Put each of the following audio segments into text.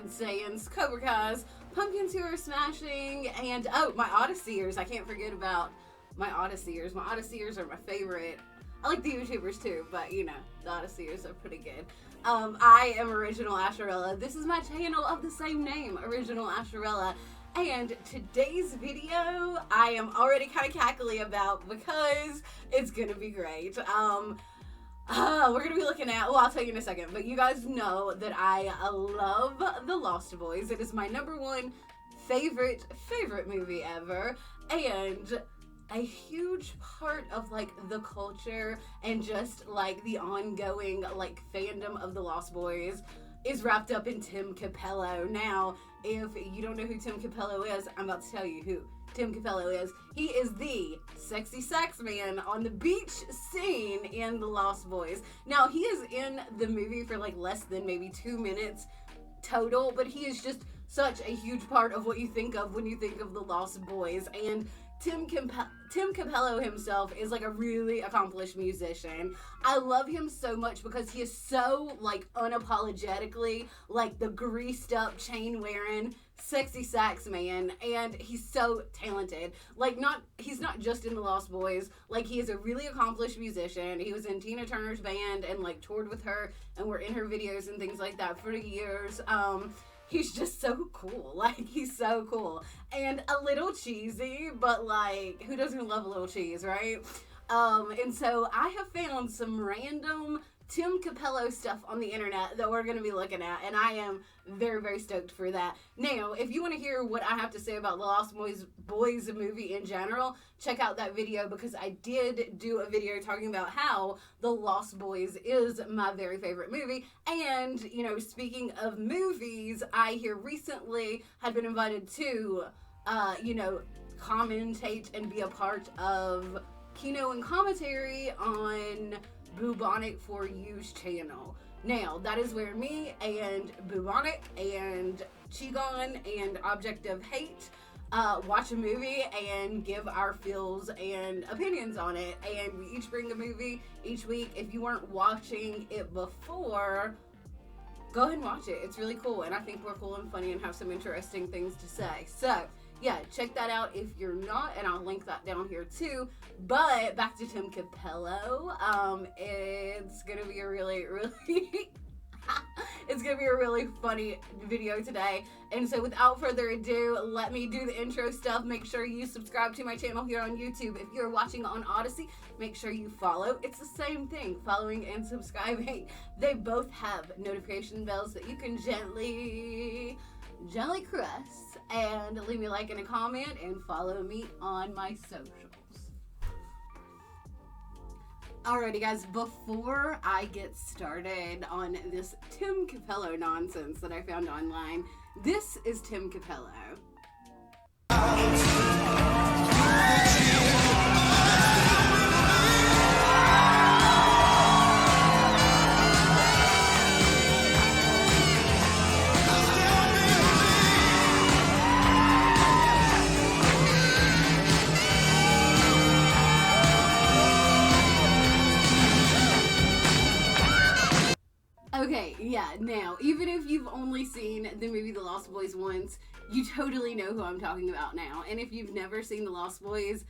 Saiyans, Cobra Kai's, pumpkins who are smashing, and my ODYSEEers. I can't forget about my ODYSEEers. My ODYSEEers are my favorite. I like the YouTubers too, but the ODYSEEers are pretty good. I am Original Asherella. This is my channel of the same name, Original Asherella. And today's video, I am already kind of cackly about because it's gonna be great. We're gonna be looking at, I'll tell you in a second, but you guys know that I love The Lost Boys. It is my #1 favorite movie ever, and a huge part of the culture and just the ongoing fandom of The Lost Boys is wrapped up in Tim Cappello. Now, if you don't know who Tim Cappello is, I'm about to tell you who Tim Cappello is. He is the sexy sax man on the beach scene in The Lost Boys. Now, he is in the movie for less than maybe 2 minutes total, but he is just such a huge part of what you think of when you think of The Lost Boys. And Tim Cappello himself is a really accomplished musician. I love him so much because he is so unapologetically the greased up, chain wearing, sexy sax man, and he's so talented. He's not just in The Lost Boys. He is a really accomplished musician. He was in Tina Turner's band and toured with her and were in her videos and things like that for years. He's just so cool. He's so cool. And a little cheesy, but who doesn't love a little cheese, right? And so I have found some random Tim Cappello stuff on the internet that we're going to be looking at, and I am very, very stoked for that. Now, if you want to hear what I have to say about The Lost Boys movie in general, check out that video, because I did do a video talking about how The Lost Boys is my very favorite movie. And, speaking of movies, I here recently had been invited to, commentate and be a part of KINO and commentary on Bubonic for You's channel. Now, that is where me and Bubonic and Chigon and Object of Hate watch a movie and give our feels and opinions on it. And we each bring a movie each week. If you weren't watching it before, go ahead and watch it. It's really cool, and I think we're cool and funny and have some interesting things to say. So, yeah, check that out if you're not, and I'll link that down here too. But back to Tim Cappello. It's gonna be a really it's gonna be a really funny video today. And so without further ado, let me do the intro stuff. Make sure you subscribe to my channel here on YouTube. If you're watching on ODYSEE, make sure you follow. It's the same thing, following and subscribing. They both have notification bells that you can gently press, and leave me a like and a comment, and follow me on my socials. Alrighty guys, before I get started on this Tim Cappello nonsense that I found online, this is Tim Cappello. Okay, yeah, now, even if you've only seen the movie The Lost Boys once, you totally know who I'm talking about now. And if you've never seen The Lost Boys,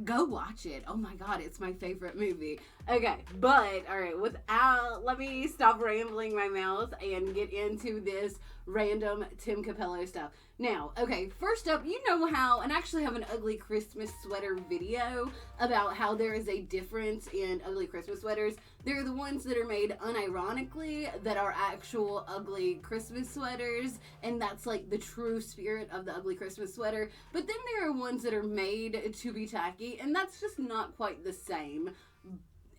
go watch it. Oh my god, it's my favorite movie. Okay, but, alright, let me stop rambling my mouth and get into this random Tim Cappello stuff. Now, okay, first up, you know how, and I actually have an ugly Christmas sweater video about how there is a difference in ugly Christmas sweaters. There are the ones that are made unironically that are actual ugly Christmas sweaters, and that's the true spirit of the ugly Christmas sweater. But then there are ones that are made to be tacky, and that's just not quite the same.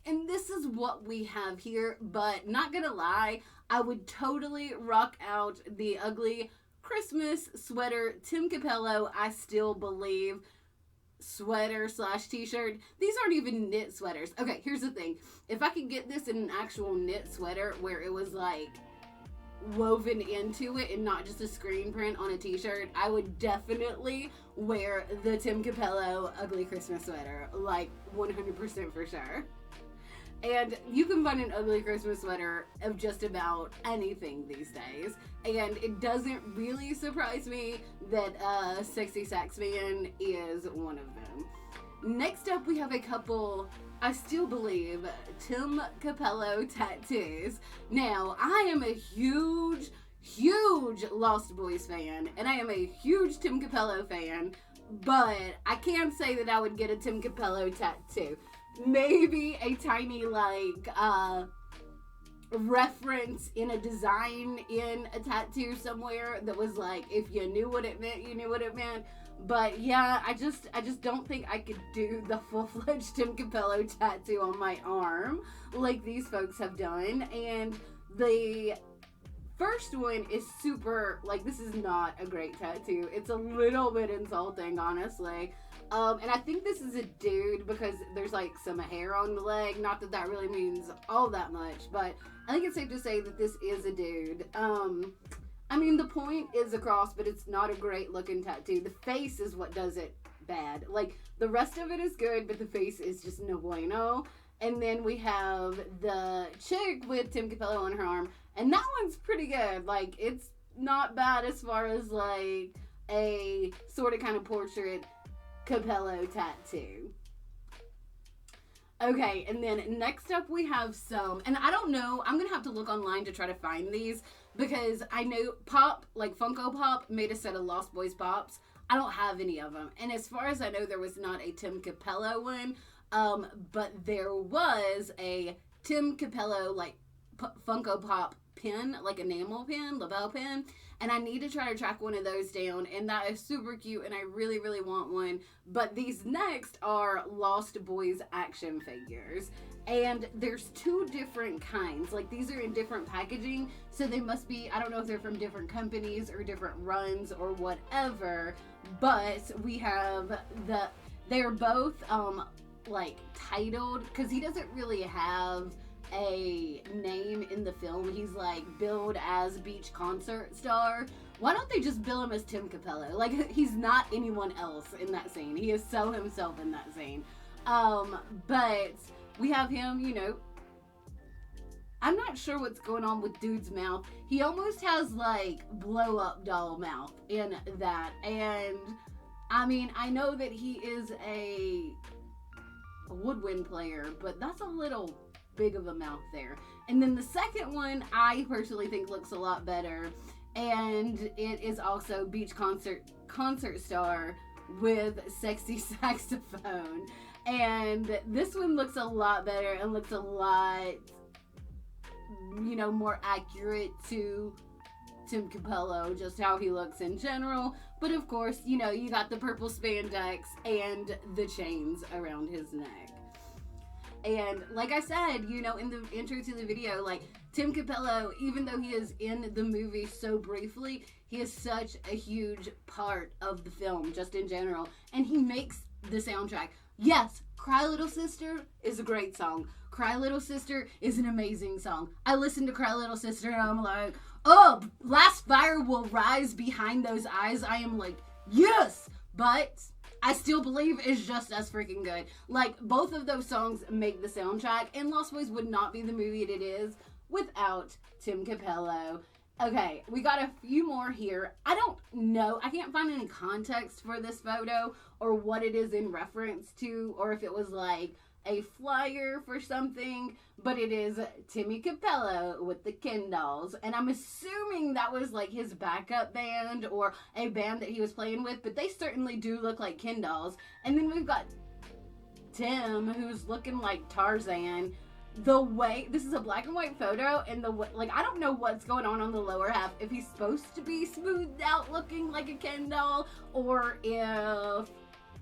And this is what we have here, but not gonna lie, I would totally rock out the ugly Christmas sweater Tim Cappello, I Still Believe sweater / t-shirt. These aren't even knit sweaters. Okay, here's the thing. If I could get this in an actual knit sweater where it was woven into it and not just a screen print on a t-shirt, I would definitely wear the Tim Cappello ugly Christmas sweater. 100% for sure. And you can find an ugly Christmas sweater of just about anything these days. And it doesn't really surprise me that Sexy Sax Man is one of them. Next up, we have a couple, I still believe, Tim Cappello tattoos. Now, I am a huge Lost Boys fan, and I am a huge Tim Cappello fan, but I can't say that I would get a Tim Cappello tattoo. Maybe a tiny, reference in a design in a tattoo somewhere that was like, if you knew what it meant, you knew what it meant. But yeah, I just don't think I could do the full-fledged Tim Cappello tattoo on my arm like these folks have done. And the first one is super, this is not a great tattoo. It's a little bit insulting, honestly. And I think this is a dude because there's some hair on the leg. Not that that really means all that much, but I think it's safe to say that this is a dude. I mean, the point is across, but it's not a great looking tattoo. The face is what does it bad. The rest of it is good, but the face is just no bueno. And then we have the chick with Tim Cappello on her arm, and that one's pretty good. It's not bad as far as a sort of kind of portrait Cappello tattoo. Okay, and then next up we have some, and I don't know, I'm gonna have to look online to try to find these, because I know Pop, Funko Pop, made a set of Lost Boys Pops. I don't have any of them, and as far as I know, there was not a Tim Cappello one, but there was a Tim Cappello, Funko Pop pin, enamel pin, lapel pin, and I need to try to track one of those down, and that is super cute, and I really, really want one. But these next are Lost Boys action figures, and there's two different kinds. These are in different packaging, so they must be, I don't know if they're from different companies or different runs or whatever, but we have they're both, titled, because he doesn't really have a name in the film. He's billed as Beach Concert Star. Why don't they just bill him as Tim Cappello? He's not anyone else in that scene. He is so himself in that scene. But we have him, I'm not sure what's going on with dude's mouth. He almost has blow up doll mouth in that. And I mean, I know that he is a woodwind player, but that's a little big of a mouth there. And then the second one I personally think looks a lot better, and it is also Beach Concert Star with sexy saxophone, and this one looks a lot better and looks a lot more accurate to Tim Cappello, just how he looks in general. But of course, you got the purple spandex and the chains around his neck. And like I said, in the intro to the video, Tim Cappello, even though he is in the movie so briefly, he is such a huge part of the film, just in general. And he makes the soundtrack. Yes, Cry Little Sister is a great song. Cry Little Sister is an amazing song. I listen to Cry Little Sister and I'm like, oh, last fire will rise behind those eyes. I am like, yes, but I still believe it's just as freaking good. Both of those songs make the soundtrack, and Lost Boys would not be the movie it is without Tim Cappello. Okay, we got a few more here. I don't know. I can't find any context for this photo or what it is in reference to, or if it was a flyer for something, but it is Timmy Cappello with the Ken dolls, and I'm assuming that was his backup band or a band that he was playing with, but they certainly do look like Ken dolls. And then we've got Tim, who's looking like Tarzan. The way, this is a black and white photo, and the way, I don't know what's going on the lower half, if he's supposed to be smoothed out looking like a Ken doll, or if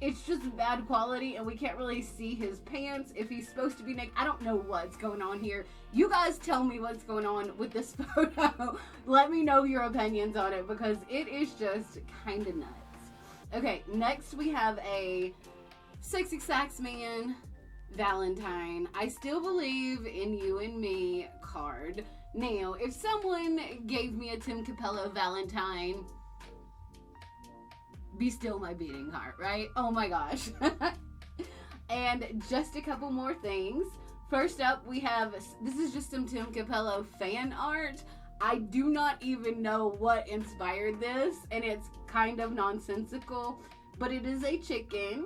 it's just bad quality and we can't really see his pants, if he's supposed to be naked. I don't know what's going on here. You guys tell me what's going on with this photo. Let me know your opinions on it, because it is just kind of nuts. Okay, next we have a Sexy Sax Man Valentine, I still believe in you and me card. Now, if someone gave me a Tim Cappello Valentine, be still my beating heart, right? Oh my gosh. And just a couple more things. First up, we have, this is just some Tim Cappello fan art. I do not even know what inspired this, and it's kind of nonsensical, but it is a chicken.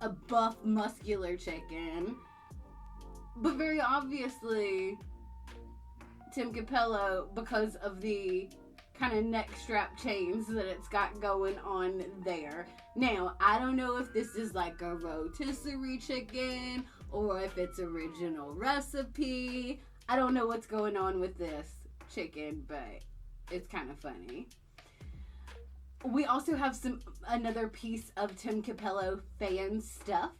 A buff, muscular chicken. But very obviously, Tim Cappello, because of the kind of neck strap chains that it's got going on there. Now, I don't know if this is like a rotisserie chicken or if it's original recipe. I don't know what's going on with this chicken, but it's kind of funny. We also have another piece of Tim Cappello fan stuff.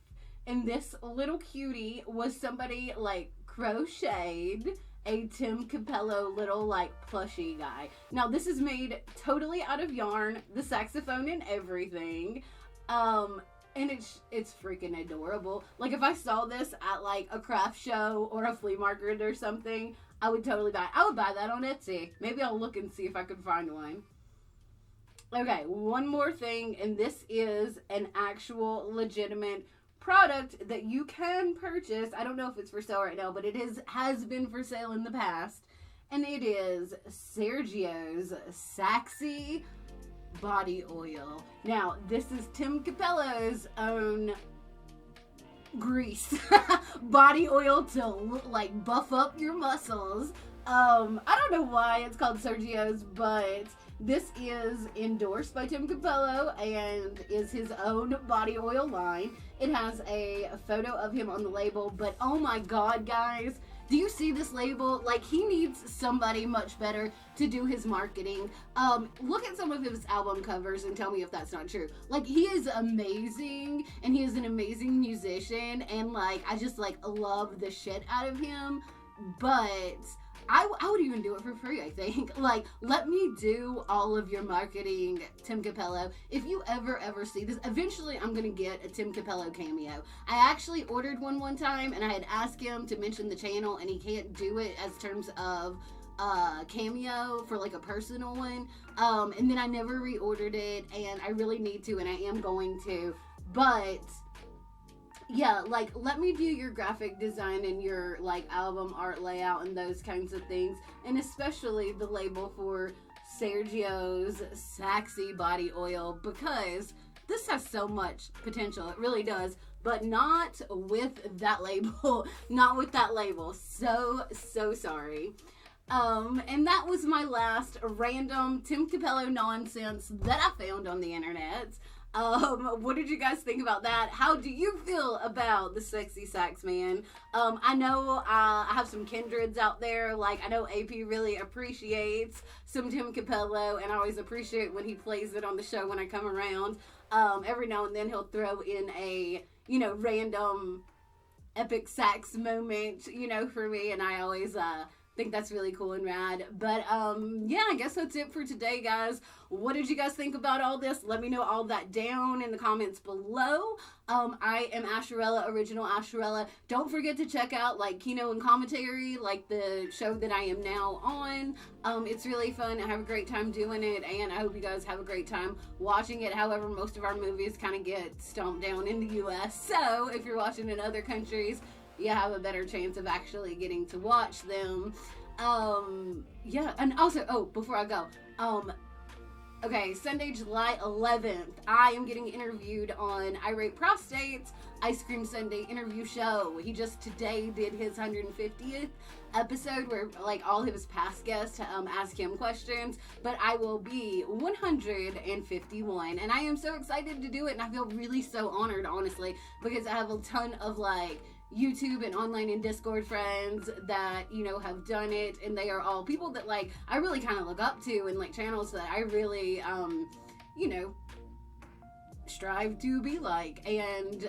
And this little cutie was somebody like crocheted a Tim Cappello little like plushie guy. Now this is made totally out of yarn, the saxophone and everything. And it's freaking adorable. Like if I saw this at like a craft show or a flea market or something, I would totally buy it. I would buy that on Etsy. Maybe I'll look and see if I could find one. Okay, one more thing, and this is an actual legitimate product that you can purchase. I don't know if it's for sale right now, but it has been for sale in the past. And it is Sergios Body Oil. Now, this is Tim Cappello's own grease. Body oil to like buff up your muscles. I don't know why it's called Sergios, but this is endorsed by Tim Cappello and is his own body oil line. It has a photo of him on the label, but oh my god, guys, do you see this label? Like, he needs somebody much better to do his marketing. Look at some of his album covers and tell me if that's not true. Like, he is amazing, and he is an amazing musician, and like, I just like love the shit out of him, but I would even do it for free, I think. Like, let me do all of your marketing, Tim Cappello. If you ever see this, eventually I'm going to get a Tim Cappello cameo. I actually ordered one time, and I had asked him to mention the channel, and he can't do it as terms of cameo for like a personal one. And then I never reordered it, and I really need to, and I am going to. But yeah, like, let me do your graphic design and your like album art layout and those kinds of things, and especially the label for Sergio's Body Oil, because this has so much potential. It really does, but not with that label. Not with that label. So sorry. And that was my last random Tim Cappello nonsense that I found on the internet. What did you guys think about that? How do you feel about the sexy sax man? I know I have some kindreds out there. Like, I know AP really appreciates some Tim Cappello, and I always appreciate when he plays it on the show when I come around. Every now and then he'll throw in a, random epic sax moment, for me, and I always think that's really cool and rad. But yeah, I guess that's it for today, guys. What did you guys think about all this? Let me know all that down in the comments below. I am Asherella, original Asherella. Don't forget to check out like KINO and Commentary, like the show that I am now on. It's really fun. I have a great time doing it, and I hope you guys have a great time watching it. However, most of our movies kind of get stomped down in the US, so if you're watching in other countries, you have a better chance of actually getting to watch them. Yeah, and also, before I go, okay, Sunday, July 11th, I am getting interviewed on Irate Prostate's Ice Cream Sunday interview show. He just today did his 150th episode where like all his past guests ask him questions, but I will be 151, and I am so excited to do it, and I feel really so honored, honestly, because I have a ton of like YouTube and online and Discord friends that, have done it, and they are all people that like I really kind of look up to, and like channels that I really strive to be like, and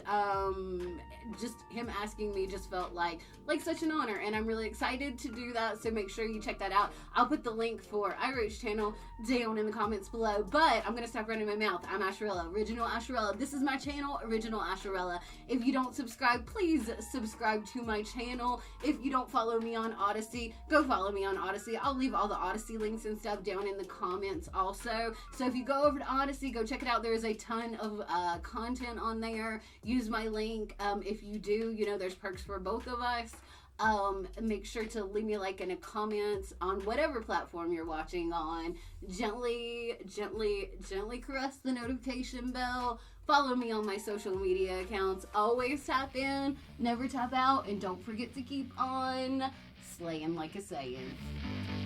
just him asking me just felt like such an honor, and I'm really excited to do that, so make sure you check that out. I'll put the link for Irate's channel down in the comments below, but I'm gonna stop running my mouth. I'm Asherella, original Asherella. This is my channel, original Asherella. If you don't subscribe, please subscribe to my channel. If you don't follow me on ODYSEE, go follow me on ODYSEE. I'll leave all the ODYSEE links and stuff down in the comments also, so if you go over to ODYSEE, go check it out. There is a ton of exclusive content on there. Use my link. If you do, there's perks for both of us. Make sure to leave me a like and a comment on whatever platform you're watching on. Gently caress the notification bell. Follow me on my social media accounts. Always tap in, never tap out, and don't forget to keep on slaying like a Saiyan.